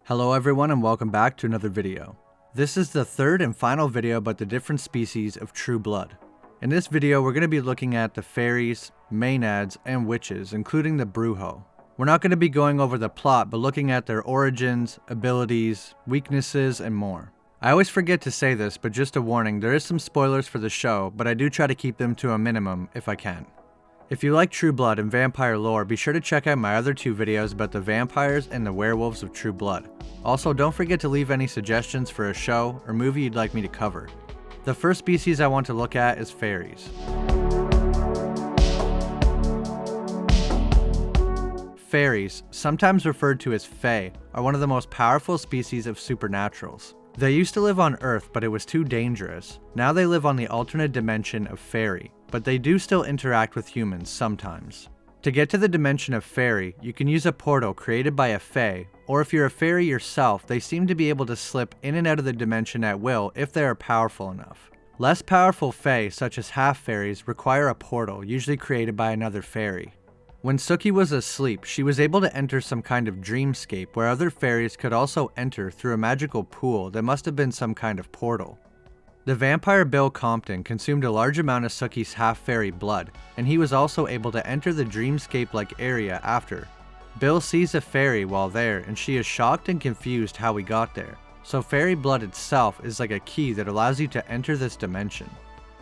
Hello everyone and welcome back to another video. This is the third and final video about the different species of true blood. In this video we're going to be looking at the fairies, Maenads, and witches, including the Brujo. We're not going to be going over the plot, but looking at their origins, abilities, weaknesses, and more. I always forget to say this, but just a warning, there is some spoilers for the show, but I do try to keep them to a minimum if I can. If you like True Blood and vampire lore, be sure to check out my other two videos about the vampires and the werewolves of True Blood. Also, don't forget to leave any suggestions for a show or movie you'd like me to cover. The first species I want to look at is fairies. Fairies, sometimes referred to as Fae, are one of the most powerful species of supernaturals. They used to live on Earth, but it was too dangerous. Now they live on the alternate dimension of Fairy, but they do still interact with humans sometimes. To get to the dimension of Fairy, you can use a portal created by a Fae, or if you're a fairy yourself, they seem to be able to slip in and out of the dimension at will if they are powerful enough. Less powerful Fae, such as half-fairies, require a portal, usually created by another fairy. When Sookie was asleep, she was able to enter some kind of dreamscape where other fairies could also enter through a magical pool that must have been some kind of portal. The vampire Bill Compton consumed a large amount of Sookie's half-fairy blood, and he was also able to enter the dreamscape-like area after. Bill sees a fairy while there, and she is shocked and confused how he got there. So fairy blood itself is like a key that allows you to enter this dimension.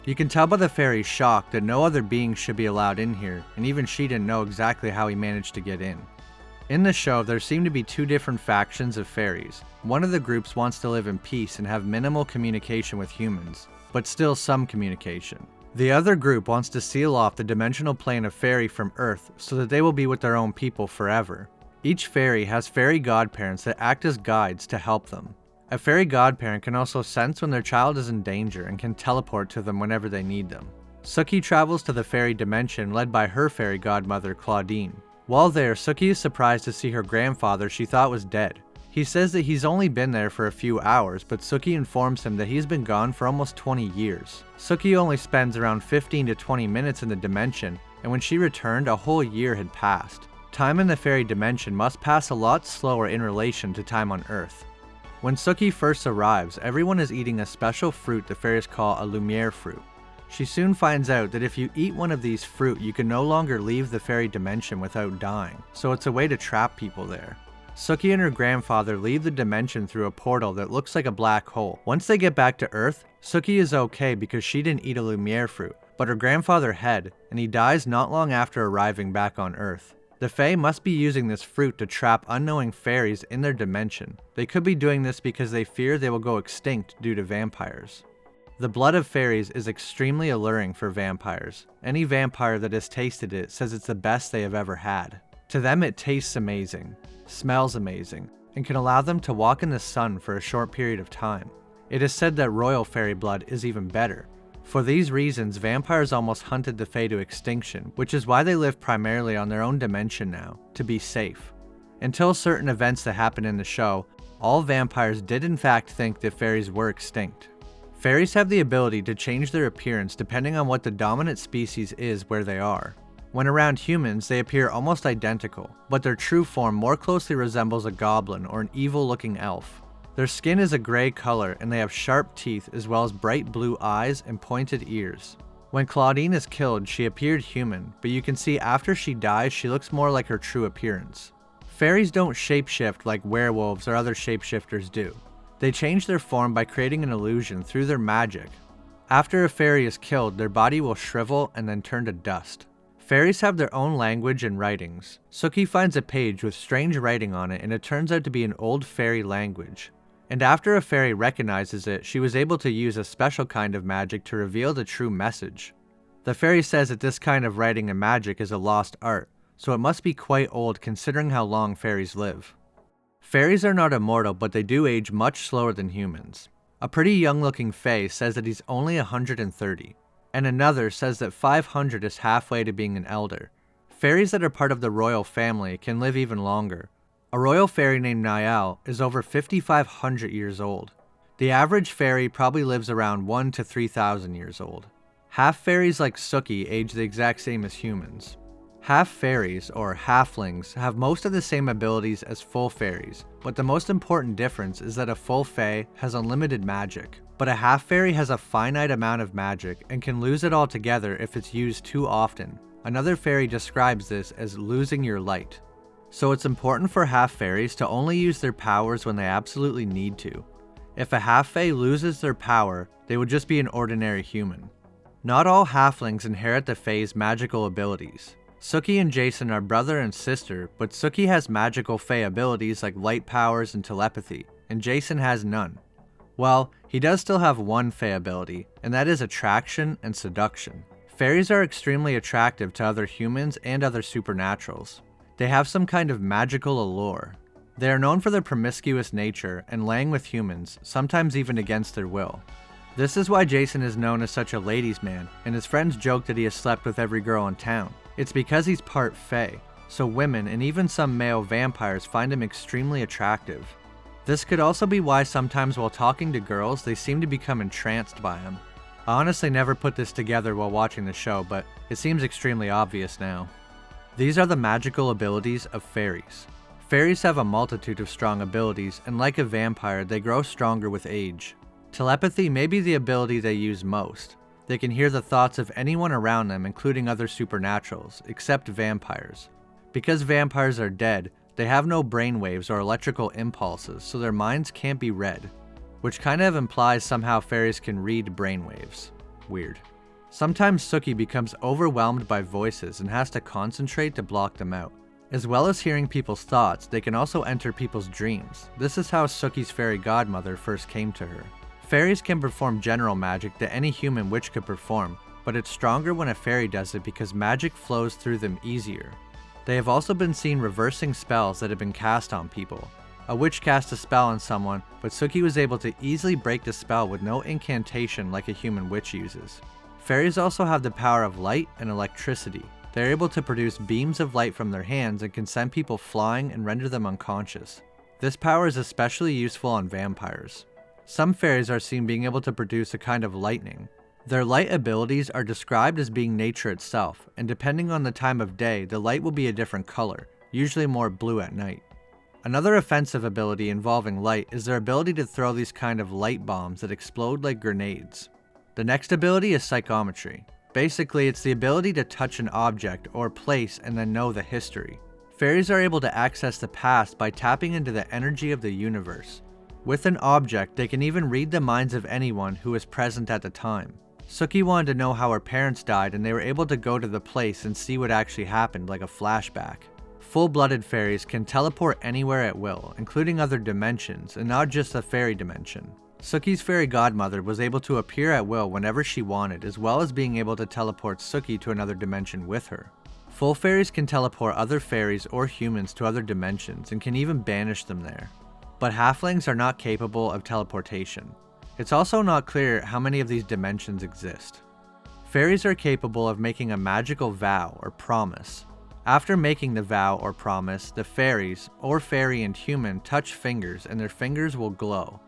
You can tell by the fairy's shock that no other being should be allowed in here, and even she didn't know exactly how he managed to get in. In the show, there seem to be two different factions of fairies. One of the groups wants to live in peace and have minimal communication with humans, but still some communication. The other group wants to seal off the dimensional plane of fairy from Earth so that they will be with their own people forever. Each fairy has fairy godparents that act as guides to help them. A fairy godparent can also sense when their child is in danger and can teleport to them whenever they need them. Sookie travels to the fairy dimension led by her fairy godmother Claudine. While there, Sookie is surprised to see her grandfather she thought was dead. He says that he's only been there for a few hours, but Sookie informs him that he's been gone for almost 20 years. Sookie only spends around 15 to 20 minutes in the dimension, and when she returned, a whole year had passed. Time in the fairy dimension must pass a lot slower in relation to time on Earth. When Sookie first arrives, everyone is eating a special fruit the fairies call a lumiere fruit. She soon finds out that if you eat one of these fruit, you can no longer leave the fairy dimension without dying, so it's a way to trap people there. Sookie and her grandfather leave the dimension through a portal that looks like a black hole. Once they get back to Earth, Sookie is okay because she didn't eat a lumiere fruit, but her grandfather had, and he dies not long after arriving back on Earth. The Fae must be using this fruit to trap unknowing fairies in their dimension. They could be doing this because they fear they will go extinct due to vampires. The blood of fairies is extremely alluring for vampires. Any vampire that has tasted it says it's the best they have ever had. To them it tastes amazing, smells amazing, and can allow them to walk in the sun for a short period of time. It is said that royal fairy blood is even better. For these reasons, vampires almost hunted the Fae to extinction, which is why they live primarily on their own dimension now, to be safe. Until certain events that happen in the show, all vampires did in fact think that fairies were extinct. Fairies have the ability to change their appearance depending on what the dominant species is where they are. When around humans, they appear almost identical, but their true form more closely resembles a goblin or an evil-looking elf. Their skin is a gray color and they have sharp teeth as well as bright blue eyes and pointed ears. When Claudine is killed, she appeared human, but you can see after she dies she looks more like her true appearance. Fairies don't shapeshift like werewolves or other shapeshifters do. They change their form by creating an illusion through their magic. After a fairy is killed, their body will shrivel and then turn to dust. Fairies have their own language and writings. Sookie finds a page with strange writing on it and it turns out to be an old fairy language. And after a fairy recognizes it, she was able to use a special kind of magic to reveal the true message. The fairy says that this kind of writing and magic is a lost art, so it must be quite old considering how long fairies live. Fairies are not immortal, but they do age much slower than humans. A pretty young looking fae says that he's only 130, and another says that 500 is halfway to being an elder. Fairies that are part of the royal family can live even longer. A royal fairy named Niall is over 5,500 years old. The average fairy probably lives around 1 to 3,000 years old. Half fairies like Sookie age the exact same as humans. Half-fairies, or halflings, have most of the same abilities as full fairies, but the most important difference is that a full fae has unlimited magic, but a half-fairy has a finite amount of magic and can lose it altogether if it's used too often. Another fairy describes this as losing your light. So it's important for half-fairies to only use their powers when they absolutely need to. If a half-fae loses their power, they would just be an ordinary human. Not all halflings inherit the fae's magical abilities. Sookie and Jason are brother and sister, but Sookie has magical fae abilities like light powers and telepathy, and Jason has none. Well, he does still have one fae ability, and that is attraction and seduction. Fairies are extremely attractive to other humans and other supernaturals. They have some kind of magical allure. They are known for their promiscuous nature and laying with humans, sometimes even against their will. This is why Jason is known as such a ladies' man, and his friends joke that he has slept with every girl in town. It's because he's part fae, so women and even some male vampires find him extremely attractive. This could also be why sometimes while talking to girls, they seem to become entranced by him. I honestly never put this together while watching the show, but it seems extremely obvious now. These are the magical abilities of fairies. Fairies have a multitude of strong abilities, and like a vampire, they grow stronger with age. Telepathy may be the ability they use most. They can hear the thoughts of anyone around them, including other supernaturals, except vampires. Because vampires are dead, they have no brainwaves or electrical impulses, so their minds can't be read. Which kind of implies somehow fairies can read brainwaves. Weird. Sometimes Sookie becomes overwhelmed by voices and has to concentrate to block them out. As well as hearing people's thoughts, they can also enter people's dreams. This is how Sookie's fairy godmother first came to her. Fairies can perform general magic that any human witch could perform, but it's stronger when a fairy does it because magic flows through them easier. They have also been seen reversing spells that have been cast on people. A witch cast a spell on someone, but Sookie was able to easily break the spell with no incantation like a human witch uses. Fairies also have the power of light and electricity. They're able to produce beams of light from their hands and can send people flying and render them unconscious. This power is especially useful on vampires. Some fairies are seen being able to produce a kind of lightning. Their light abilities are described as being nature itself, and depending on the time of day, the light will be a different color, usually more blue at night. Another offensive ability involving light is their ability to throw these kind of light bombs that explode like grenades. The next ability is psychometry. Basically, it's the ability to touch an object or place and then know the history. Fairies are able to access the past by tapping into the energy of the universe. With an object, they can even read the minds of anyone who was present at the time. Sookie wanted to know how her parents died, and they were able to go to the place and see what actually happened, like a flashback. Full-blooded fairies can teleport anywhere at will, including other dimensions, and not just the fairy dimension. Sookie's fairy godmother was able to appear at will whenever she wanted, as well as being able to teleport Sookie to another dimension with her. Full fairies can teleport other fairies or humans to other dimensions, and can even banish them there. But halflings are not capable of teleportation. It's also not clear how many of these dimensions exist. Fairies are capable of making a magical vow or promise. After making the vow or promise, the fairies, or fairy and human, touch fingers and their fingers will glow.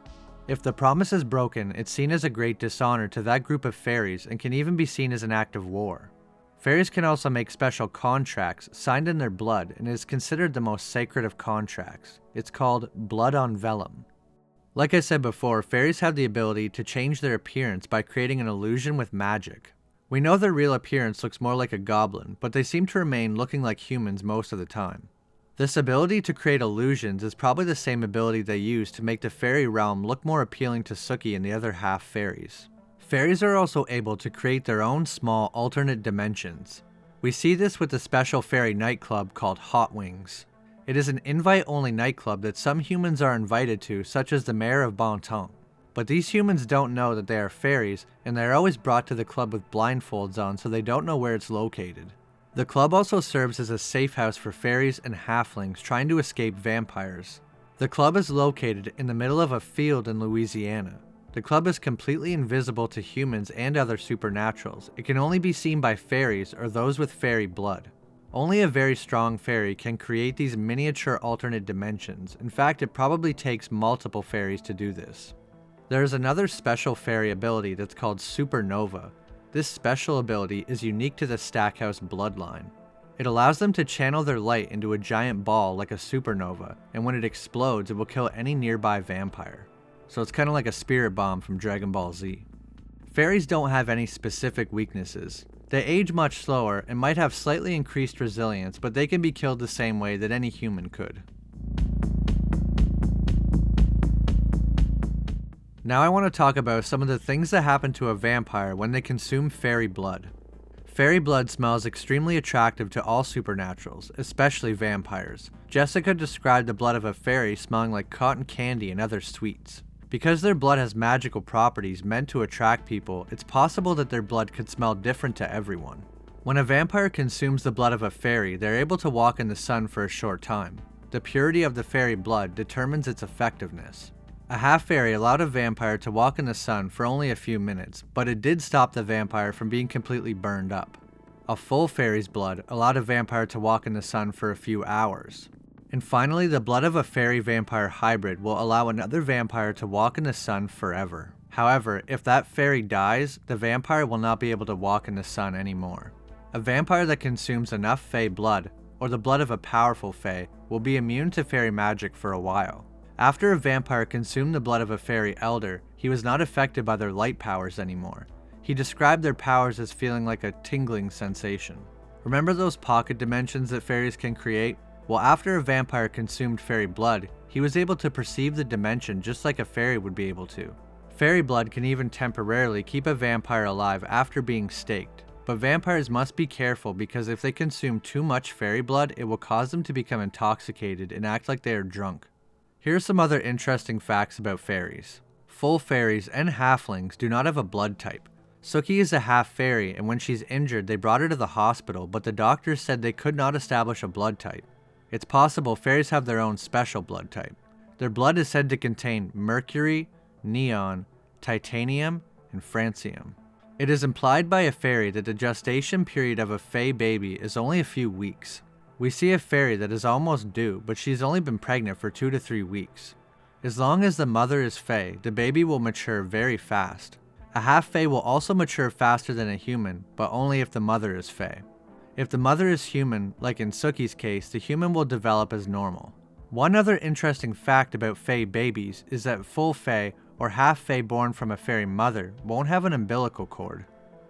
If the promise is broken, it's seen as a great dishonor to that group of fairies and can even be seen as an act of war. Fairies can also make special contracts signed in their blood, and is considered the most sacred of contracts. It's called blood on vellum. Like I said before, fairies have the ability to change their appearance by creating an illusion with magic. We know their real appearance looks more like a goblin, but they seem to remain looking like humans most of the time. This ability to create illusions is probably the same ability they use to make the fairy realm look more appealing to Sookie and the other half fairies. Fairies are also able to create their own small alternate dimensions. We see this with the special fairy nightclub called Hot Wings. It is an invite-only nightclub that some humans are invited to, such as the mayor of Bonton. But these humans don't know that they are fairies, and they are always brought to the club with blindfolds on so they don't know where it's located. The club also serves as a safe house for fairies and halflings trying to escape vampires. The club is located in the middle of a field in Louisiana. The club is completely invisible to humans and other supernaturals. It can only be seen by fairies or those with fairy blood. Only a very strong fairy can create these miniature alternate dimensions. In fact, it probably takes multiple fairies to do this. There is another special fairy ability that's called Supernova. This special ability is unique to the Stackhouse bloodline. It allows them to channel their light into a giant ball like a supernova, and when it explodes, it will kill any nearby vampire. So it's kind of like a spirit bomb from Dragon Ball Z. Fairies don't have any specific weaknesses. They age much slower and might have slightly increased resilience, but they can be killed the same way that any human could. Now I want to talk about some of the things that happen to a vampire when they consume fairy blood. Fairy blood smells extremely attractive to all supernaturals, especially vampires. Jessica described the blood of a fairy smelling like cotton candy and other sweets. Because their blood has magical properties meant to attract people, it's possible that their blood could smell different to everyone. When a vampire consumes the blood of a fairy, they're able to walk in the sun for a short time. The purity of the fairy blood determines its effectiveness. A half-fairy allowed a vampire to walk in the sun for only a few minutes, but it did stop the vampire from being completely burned up. A full fairy's blood allowed a vampire to walk in the sun for a few hours. And finally, the blood of a fairy-vampire hybrid will allow another vampire to walk in the sun forever. However, if that fairy dies, the vampire will not be able to walk in the sun anymore. A vampire that consumes enough fae blood, or the blood of a powerful fae, will be immune to fairy magic for a while. After a vampire consumed the blood of a fairy elder, he was not affected by their light powers anymore. He described their powers as feeling like a tingling sensation. Remember those pocket dimensions that fairies can create? Well, after a vampire consumed fairy blood, he was able to perceive the dimension just like a fairy would be able to. Fairy blood can even temporarily keep a vampire alive after being staked, but vampires must be careful because if they consume too much fairy blood, it will cause them to become intoxicated and act like they are drunk. Here are some other interesting facts about fairies. Full fairies and halflings do not have a blood type. Sookie is a half fairy, and when she's injured, they brought her to the hospital, but the doctors said they could not establish a blood type. It's possible fairies have their own special blood type. Their blood is said to contain mercury, neon, titanium, and francium. It is implied by a fairy that the gestation period of a fae baby is only a few weeks. We see a fairy that is almost due, but she's only been pregnant for 2 to 3 weeks. As long as the mother is fae, the baby will mature very fast. A half-fae will also mature faster than a human, but only if the mother is fae. If the mother is human, like in Sookie's case, the human will develop as normal. One other interesting fact about fae babies is that full fae or half-fae born from a fairy mother won't have an umbilical cord.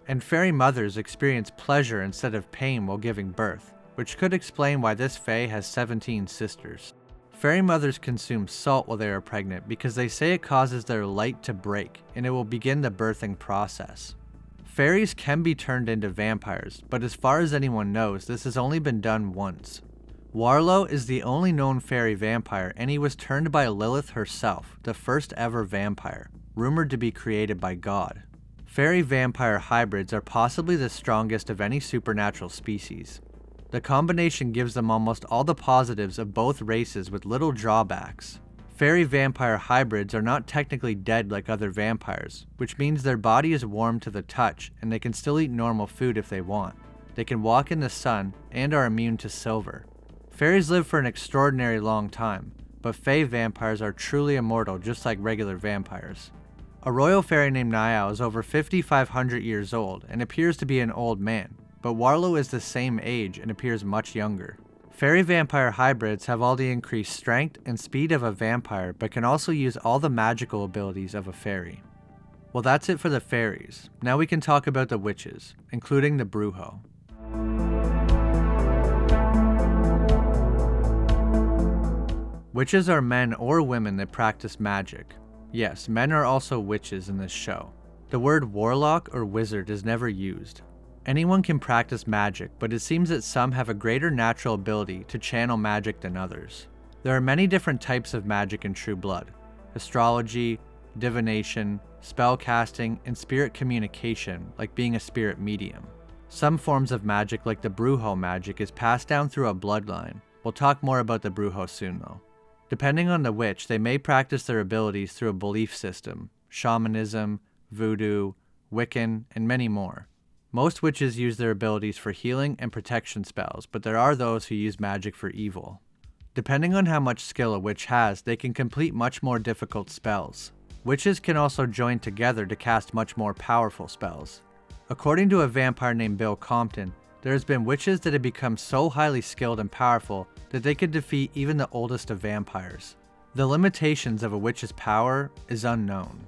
And fairy mothers experience pleasure instead of pain while giving birth, which could explain why this fae has 17 sisters. Fairy mothers consume salt while they are pregnant because they say it causes their light to break and it will begin the birthing process. Fairies can be turned into vampires, but as far as anyone knows, this has only been done once. Warlow is the only known fairy vampire, and he was turned by Lilith herself, the first ever vampire, rumored to be created by God. Fairy vampire hybrids are possibly the strongest of any supernatural species. The combination gives them almost all the positives of both races with little drawbacks. Fairy vampire hybrids are not technically dead like other vampires, which means their body is warm to the touch and they can still eat normal food if they want. They can walk in the sun and are immune to silver. Fairies live for an extraordinary long time, but fae vampires are truly immortal just like regular vampires. A royal fairy named Niall is over 5,500 years old and appears to be an old man, but Warlow is the same age and appears much younger. Fairy vampire hybrids have all the increased strength and speed of a vampire, but can also use all the magical abilities of a fairy. Well, that's it for the fairies. Now we can talk about the witches, including the Brujo. Witches are men or women that practice magic. Yes, men are also witches in this show. The word warlock or wizard is never used. Anyone can practice magic, but it seems that some have a greater natural ability to channel magic than others. There are many different types of magic in True Blood: astrology, divination, spellcasting, and spirit communication, like being a spirit medium. Some forms of magic, like the Brujo magic, is passed down through a bloodline. We'll talk more about the Brujo soon though. Depending on the witch, they may practice their abilities through a belief system: shamanism, voodoo, Wiccan, and many more. Most witches use their abilities for healing and protection spells, but there are those who use magic for evil. Depending on how much skill a witch has, they can complete much more difficult spells. Witches can also join together to cast much more powerful spells. According to a vampire named Bill Compton, There has been witches that have become so highly skilled and powerful that they could defeat even the oldest of vampires. The limitations of a witch's power is unknown.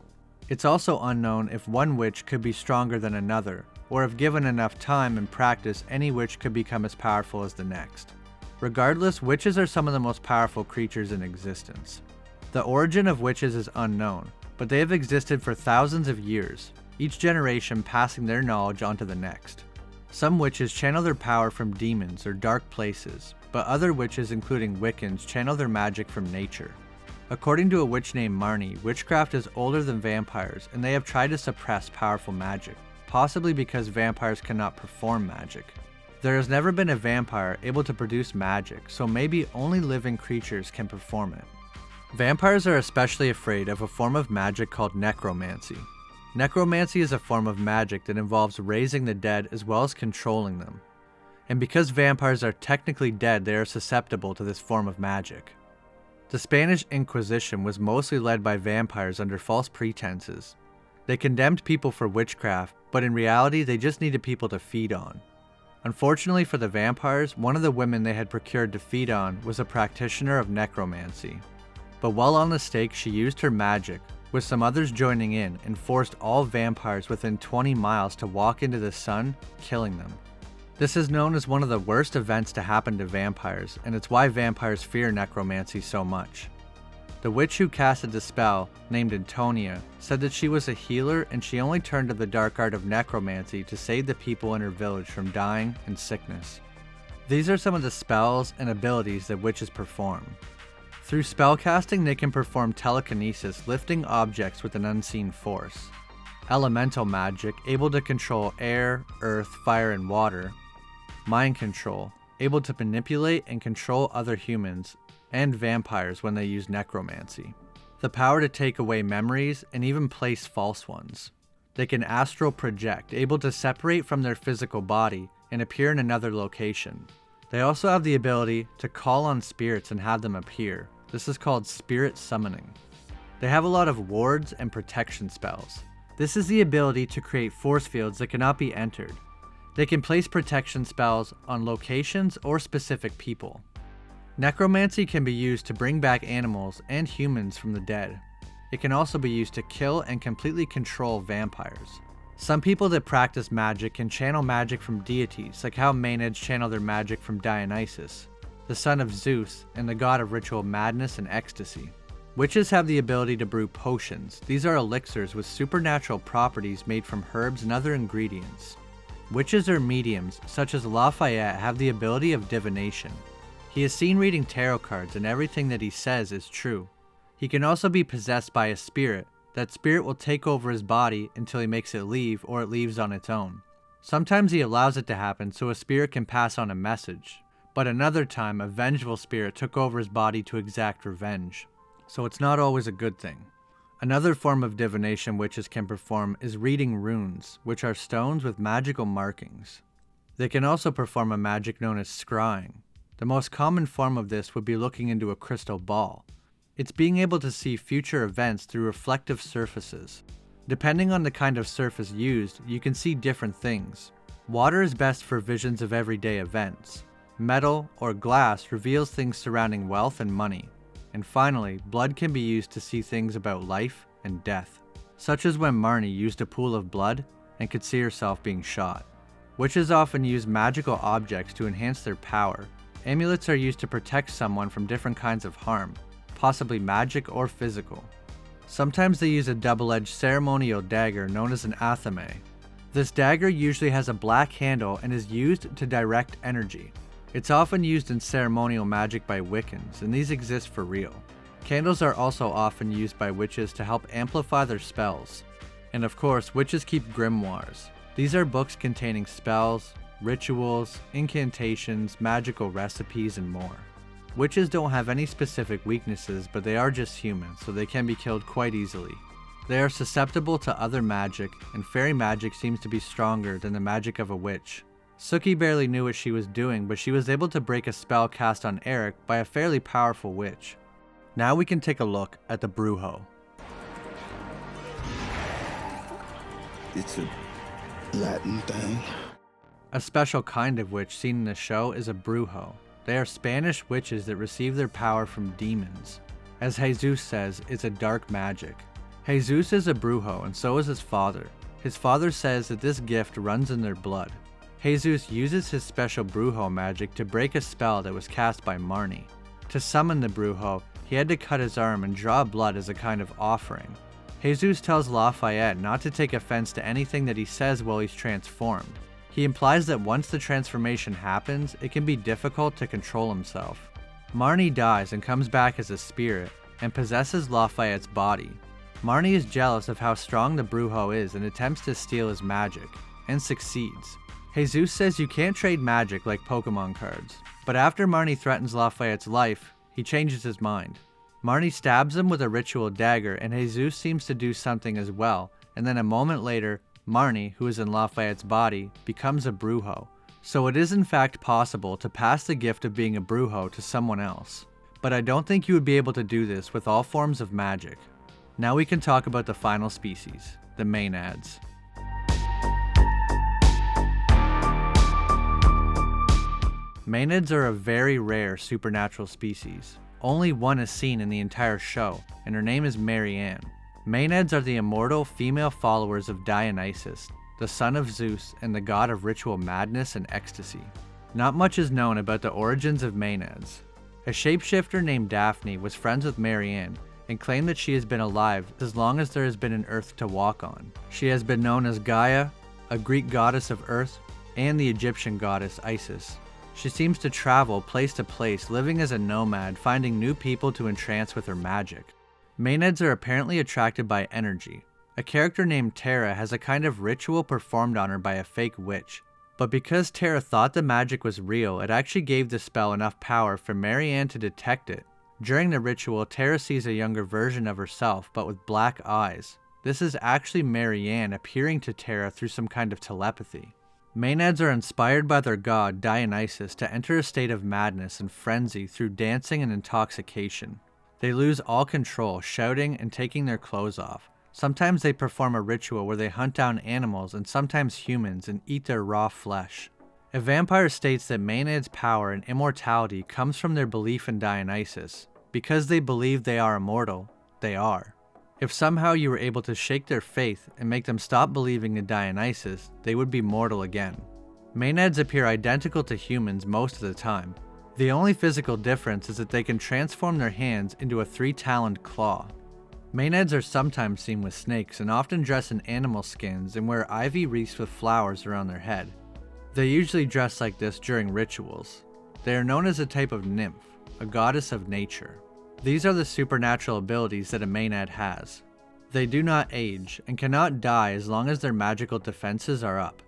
It's also unknown if one witch could be stronger than another, or if given enough time and practice, any witch could become as powerful as the next. Regardless, witches are some of the most powerful creatures in existence. The origin of witches is unknown, but they have existed for thousands of years, each generation passing their knowledge on to the next. Some witches channel their power from demons or dark places, but other witches, including Wiccans, channel their magic from nature. According to a witch named Marnie, witchcraft is older than vampires, and they have tried to suppress powerful magic, possibly because vampires cannot perform magic. There has never been a vampire able to produce magic, so maybe only living creatures can perform it. Vampires are especially afraid of a form of magic called necromancy. Necromancy is a form of magic that involves raising the dead as well as controlling them. And because vampires are technically dead, they are susceptible to this form of magic. The Spanish Inquisition was mostly led by vampires under false pretenses. They condemned people for witchcraft, but in reality they just needed people to feed on. Unfortunately for the vampires, one of the women they had procured to feed on was a practitioner of necromancy. But while on the stake, she used her magic, with some others joining in, and forced all vampires within 20 miles to walk into the sun, killing them. This is known as one of the worst events to happen to vampires, and it's why vampires fear necromancy so much. The witch who casted the spell, named Antonia, said that she was a healer and she only turned to the dark art of necromancy to save the people in her village from dying and sickness. These are some of the spells and abilities that witches perform. Through spellcasting, they can perform telekinesis, lifting objects with an unseen force. Elemental magic, able to control air, earth, fire, and water. Mind control, able to manipulate and control other humans, and vampires when they use necromancy. The power to take away memories and even place false ones. They can astral project, able to separate from their physical body and appear in another location. They also have the ability to call on spirits and have them appear. This is called spirit summoning. They have a lot of wards and protection spells. This is the ability to create force fields that cannot be entered. They can place protection spells on locations or specific people. Necromancy can be used to bring back animals and humans from the dead. It can also be used to kill and completely control vampires. Some people that practice magic can channel magic from deities, like how Maenads channel their magic from Dionysus, the son of Zeus and the god of ritual madness and ecstasy. Witches have the ability to brew potions. These are elixirs with supernatural properties made from herbs and other ingredients. Witches or mediums, such as Lafayette, have the ability of divination. He is seen reading tarot cards and everything that he says is true. He can also be possessed by a spirit. That spirit will take over his body until he makes it leave or it leaves on its own. Sometimes he allows it to happen so a spirit can pass on a message, but another time a vengeful spirit took over his body to exact revenge. So it's not always a good thing. Another form of divination witches can perform is reading runes, which are stones with magical markings. They can also perform a magic known as scrying. The most common form of this would be looking into a crystal ball. It's being able to see future events through reflective surfaces. Depending on the kind of surface used, you can see different things. Water is best for visions of everyday events. Metal or glass reveals things surrounding wealth and money. And finally, blood can be used to see things about life and death, such as when Marnie used a pool of blood and could see herself being shot. Witches often use magical objects to enhance their power. Amulets are used to protect someone from different kinds of harm, possibly magic or physical. Sometimes they use a double-edged ceremonial dagger known as an athame. This dagger usually has a black handle and is used to direct energy. It's often used in ceremonial magic by Wiccans, and these exist for real. Candles are also often used by witches to help amplify their spells. And of course, witches keep grimoires. These are books containing spells, rituals, incantations, magical recipes, and more. Witches don't have any specific weaknesses, but they are just human, so they can be killed quite easily. They are susceptible to other magic, and fairy magic seems to be stronger than the magic of a witch. Sookie barely knew what she was doing, but she was able to break a spell cast on Eric by a fairly powerful witch. Now we can take a look at the Brujo. It's a Latin thing. A special kind of witch seen in the show is a brujo. They are Spanish witches that receive their power from demons. As Jesus says, it's a dark magic. Jesus is a brujo and so is his father. His father says that this gift runs in their blood. Jesus uses his special brujo magic to break a spell that was cast by Marnie. To summon the brujo, he had to cut his arm and draw blood as a kind of offering. Jesus tells Lafayette not to take offense to anything that he says while he's transformed. He implies that once the transformation happens, it can be difficult to control himself. Marnie dies and comes back as a spirit and possesses Lafayette's body. Marnie is jealous of how strong the brujo is and attempts to steal his magic, and succeeds. Jesus says you can't trade magic like Pokemon cards, but after Marnie threatens Lafayette's life, he changes his mind. Marnie stabs him with a ritual dagger and Jesus seems to do something as well, and then a moment later, Marnie, who is in Lafayette's body, becomes a brujo. So it is in fact possible to pass the gift of being a brujo to someone else. But I don't think you would be able to do this with all forms of magic. Now we can talk about the final species, the Maenads. Maenads are a very rare supernatural species. Only one is seen in the entire show, and her name is Marianne. Maenads are the immortal female followers of Dionysus, the son of Zeus and the god of ritual madness and ecstasy. Not much is known about the origins of Maenads. A shapeshifter named Daphne was friends with Marianne and claimed that she has been alive as long as there has been an earth to walk on. She has been known as Gaia, a Greek goddess of earth, and the Egyptian goddess Isis. She seems to travel place to place, living as a nomad, finding new people to entrance with her magic. Maenads are apparently attracted by energy. A character named Tara has a kind of ritual performed on her by a fake witch. But because Tara thought the magic was real, it actually gave the spell enough power for Marianne to detect it. During the ritual, Tara sees a younger version of herself, but with black eyes. This is actually Marianne appearing to Tara through some kind of telepathy. Maenads are inspired by their god Dionysus to enter a state of madness and frenzy through dancing and intoxication. They lose all control, shouting and taking their clothes off. Sometimes they perform a ritual where they hunt down animals and sometimes humans and eat their raw flesh. A vampire states that Maenads' power and immortality comes from their belief in Dionysus. Because they believe they are immortal, they are. If somehow you were able to shake their faith and make them stop believing in Dionysus, they would be mortal again. Maenads appear identical to humans most of the time. The only physical difference is that they can transform their hands into a 3-taloned claw. Maenads are sometimes seen with snakes and often dress in animal skins and wear ivy wreaths with flowers around their head. They usually dress like this during rituals. They are known as a type of nymph, a goddess of nature. These are the supernatural abilities that a Maenad has. They do not age and cannot die as long as their magical defenses are up.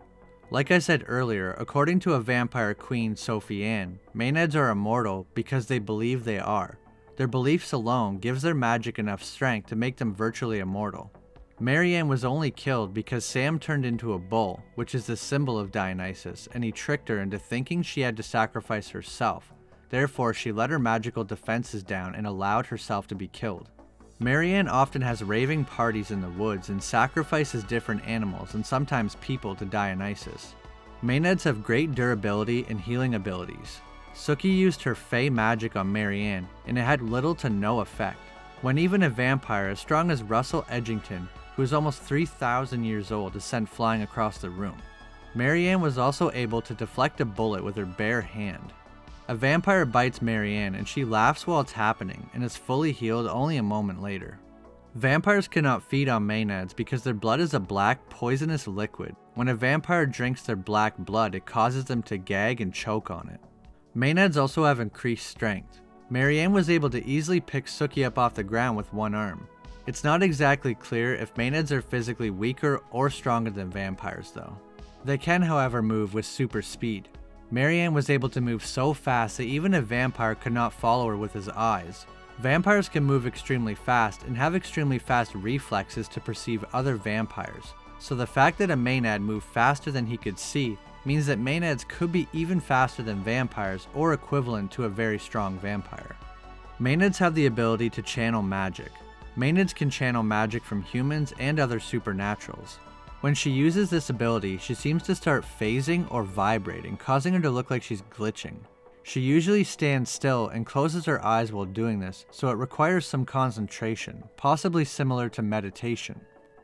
Like I said earlier, according to a vampire queen, Sophie Anne, Maenads are immortal because they believe they are. Their beliefs alone gives their magic enough strength to make them virtually immortal. Marianne was only killed because Sam turned into a bull, which is the symbol of Dionysus, and he tricked her into thinking she had to sacrifice herself. Therefore, she let her magical defenses down and allowed herself to be killed. Marianne often has raving parties in the woods and sacrifices different animals and sometimes people to Dionysus. Maenads have great durability and healing abilities. Sookie used her Fey magic on Marianne, and it had little to no effect. When even a vampire as strong as Russell Edgington, who is almost 3,000 years old, is sent flying across the room. Marianne was also able to deflect a bullet with her bare hand. A vampire bites Marianne and she laughs while it's happening and is fully healed only a moment later. Vampires cannot feed on Maenads because their blood is a black, poisonous liquid. When a vampire drinks their black blood, it causes them to gag and choke on it. Maenads also have increased strength. Marianne was able to easily pick Sookie up off the ground with one arm. It's not exactly clear if Maenads are physically weaker or stronger than vampires though. They can, however, move with super speed. Marianne was able to move so fast that even a vampire could not follow her with his eyes. Vampires can move extremely fast and have extremely fast reflexes to perceive other vampires, so the fact that a Maenad moved faster than he could see means that Maenads could be even faster than vampires or equivalent to a very strong vampire. Maenads have the ability to channel magic. Maenads can channel magic from humans and other supernaturals. When she uses this ability, she seems to start phasing or vibrating, causing her to look like she's glitching. She usually stands still and closes her eyes while doing this, so it requires some concentration, possibly similar to meditation.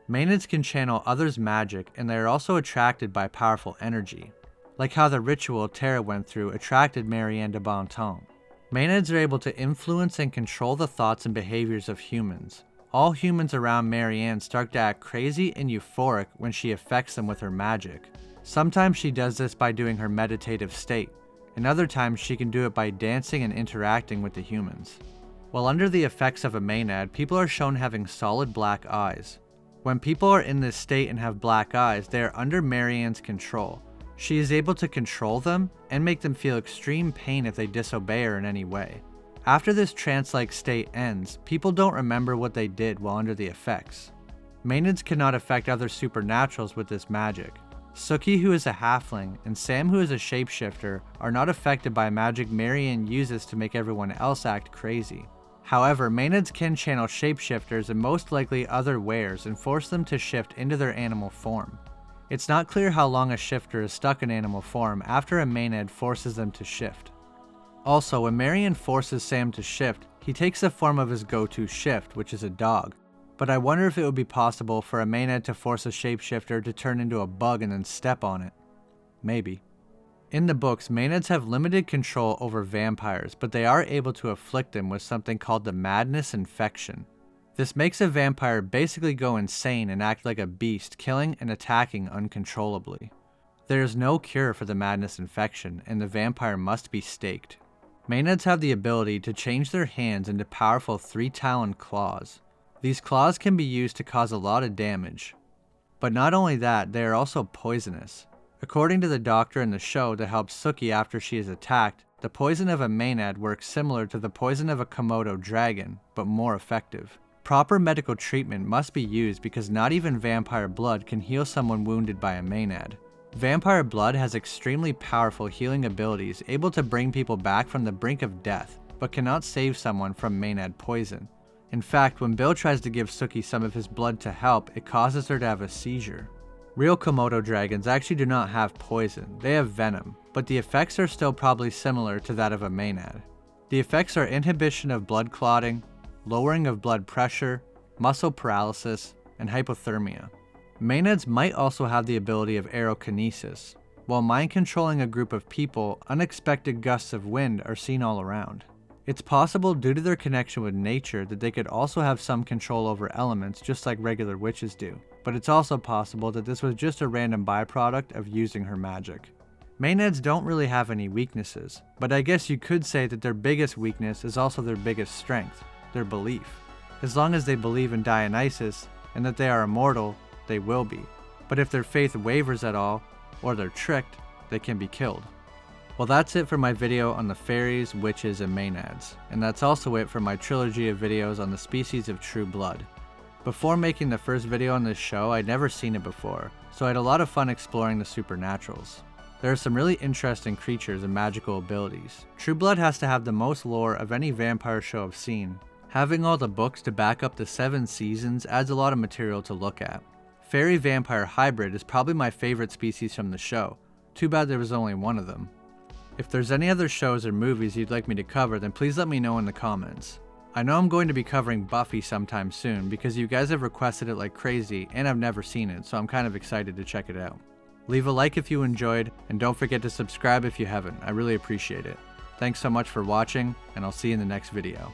Maenads can channel others' magic, and they are also attracted by powerful energy, like how the ritual Tara went through attracted Marianne de Bontemps. Maenads are able to influence and control the thoughts and behaviors of humans. All humans around Marianne start to act crazy and euphoric when she affects them with her magic. Sometimes she does this by doing her meditative state, and other times she can do it by dancing and interacting with the humans. While under the effects of a Maenad, people are shown having solid black eyes. When people are in this state and have black eyes, they are under Marianne's control. She is able to control them and make them feel extreme pain if they disobey her in any way. After this trance-like state ends, people don't remember what they did while under the effects. Maenads cannot affect other supernaturals with this magic. Sookie, who is a halfling, and Sam, who is a shapeshifter, are not affected by magic Marianne uses to make everyone else act crazy. However, Maenads can channel shapeshifters and most likely other wares and force them to shift into their animal form. It's not clear how long a shifter is stuck in animal form after a Maenad forces them to shift. Also, when Marianne forces Sam to shift, he takes the form of his go-to shift, which is a dog. But I wonder if it would be possible for a Maenad to force a shapeshifter to turn into a bug and then step on it. Maybe. In the books, Maenads have limited control over vampires, but they are able to afflict them with something called the madness infection. This makes a vampire basically go insane and act like a beast, killing and attacking uncontrollably. There is no cure for the madness infection, and the vampire must be staked. Maenads have the ability to change their hands into powerful 3-taloned claws. These claws can be used to cause a lot of damage. But not only that, they are also poisonous. According to the doctor in the show that helps Sookie after she is attacked, the poison of a Maenad works similar to the poison of a Komodo dragon, but more effective. Proper medical treatment must be used because not even vampire blood can heal someone wounded by a Maenad. Vampire blood has extremely powerful healing abilities, able to bring people back from the brink of death, but cannot save someone from Maenad poison. In fact, when Bill tries to give Sookie some of his blood to help, it causes her to have a seizure. Real Komodo dragons actually do not have poison, they have venom, but the effects are still probably similar to that of a Maenad. The effects are inhibition of blood clotting, lowering of blood pressure, muscle paralysis, and hypothermia. Maenads might also have the ability of aerokinesis. While mind controlling a group of people, unexpected gusts of wind are seen all around. It's possible due to their connection with nature that they could also have some control over elements just like regular witches do, but it's also possible that this was just a random byproduct of using her magic. Maenads don't really have any weaknesses, but I guess you could say that their biggest weakness is also their biggest strength, their belief. As long as they believe in Dionysus and that they are immortal, they will be. But if their faith wavers at all, or they're tricked, they can be killed. Well, that's it for my video on the fairies, witches, and Maenads, and that's also it for my trilogy of videos on the species of true blood. Before making the first video on this show, I'd never seen it before, so I had a lot of fun exploring the supernaturals. There are some really interesting creatures and magical abilities. True Blood has to have the most lore of any vampire show I've seen. Having all the books to back up the 7 seasons adds a lot of material to look at. Fairy Vampire Hybrid is probably my favorite species from the show. Too bad there was only one of them. If there's any other shows or movies you'd like me to cover, then please let me know in the comments. I know I'm going to be covering Buffy sometime soon because you guys have requested it like crazy and I've never seen it, so I'm kind of excited to check it out. Leave a like if you enjoyed, and don't forget to subscribe if you haven't. I really appreciate it. Thanks so much for watching, and I'll see you in the next video.